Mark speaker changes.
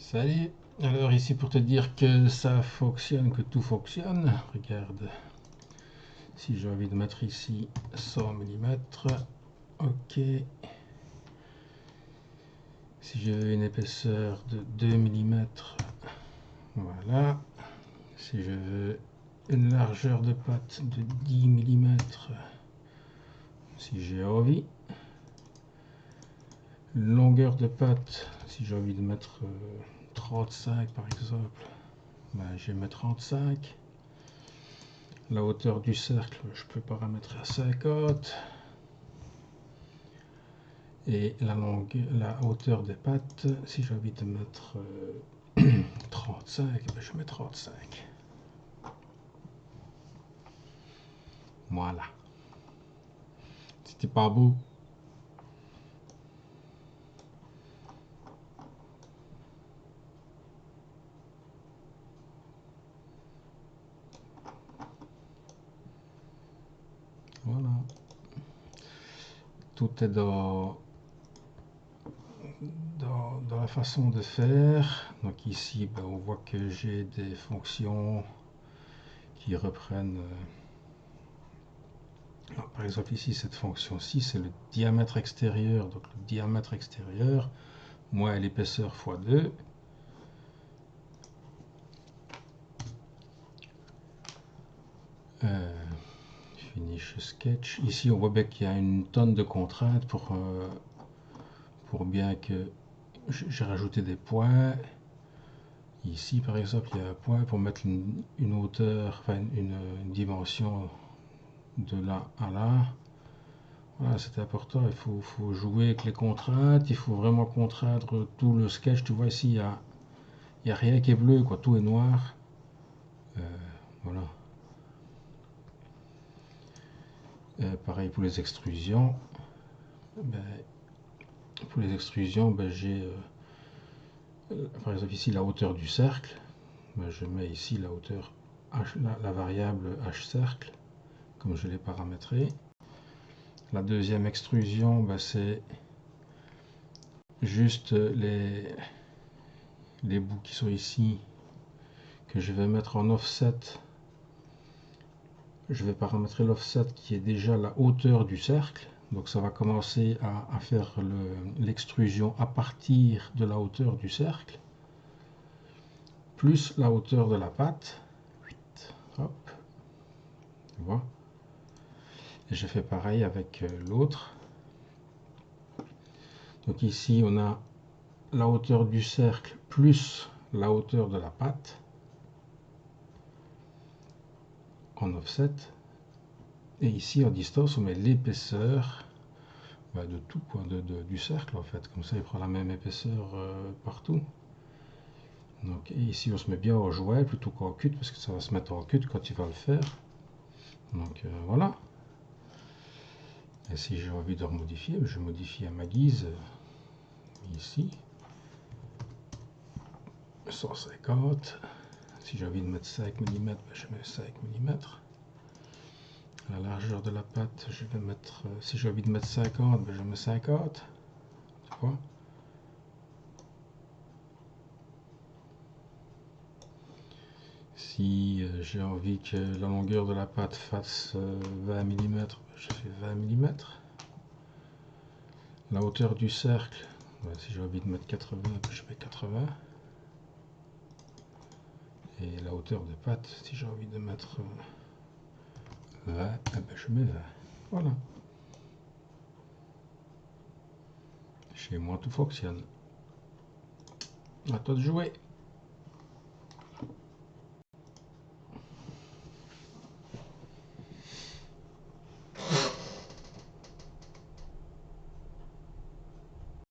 Speaker 1: Salut, alors ici pour te dire que ça fonctionne, que tout fonctionne. Regarde, si j'ai envie de mettre ici 100 mm, ok. Si je veux une épaisseur de 2 mm, voilà. Si je veux une largeur de patte de 10 mm, si j'ai envie. Une longueur de patte, si j'ai envie de mettre 35 par exemple, ben, je vais mettre 35. La hauteur du cercle, je peux paramétrer à 50. Et la hauteur des pattes, si j'ai envie de mettre 35, ben je mets 35. Voilà. C'était pas beau. Voilà. Tout est dans la façon de faire. Donc ici, ben, on voit que j'ai des fonctions qui reprennent. Alors, par exemple, ici, cette fonction-ci, c'est le diamètre extérieur. Donc le diamètre extérieur, moins l'épaisseur fois 2. Finish sketch. Ici, on voit bien qu'il y a une tonne de contraintes pour bien que j'ai rajouté des points. Ici, par exemple, il y a un point pour mettre une hauteur, enfin une dimension de là à là. Voilà, c'est important. Il faut jouer avec les contraintes. Il faut vraiment contraindre tout le sketch. Tu vois, ici, il y a rien qui est bleu, quoi. Tout est noir. Voilà. Pareil pour les extrusions. Ben, j'ai par exemple ici la hauteur du cercle. Ben, je mets ici la hauteur H, la variable H cercle, comme je l'ai paramétré. La deuxième extrusion, ben, c'est juste les bouts qui sont ici que je vais mettre en offset. Je vais paramétrer l'offset qui est déjà la hauteur du cercle. Donc ça va commencer à faire l'extrusion à partir de la hauteur du cercle, plus la hauteur de la patte. Hop, tu vois. Et je fais pareil avec l'autre. Donc ici on a la hauteur du cercle plus la hauteur de la patte en offset. Et ici en distance on met l'épaisseur de tout, quoi, du cercle en fait. Comme ça il prend la même épaisseur partout. Donc, et ici on se met bien en jouet plutôt qu'en cut parce que ça va se mettre en cut quand tu vas le faire. Donc voilà. Et si j'ai envie de remodifier, je modifie à ma guise. Ici 150. Si j'ai envie de mettre 5 mm, je mets 5 mm. La largeur de la patte, je vais mettre, si j'ai envie de mettre 50, je mets 50. Tu vois. Si j'ai envie que la longueur de la patte fasse 20 mm, je fais 20 mm. La hauteur du cercle, si j'ai envie de mettre 80, je mets 80. Et la hauteur de patte, si j'ai envie de mettre 20, je mets 20. Voilà. Chez moi, tout fonctionne. À toi de jouer.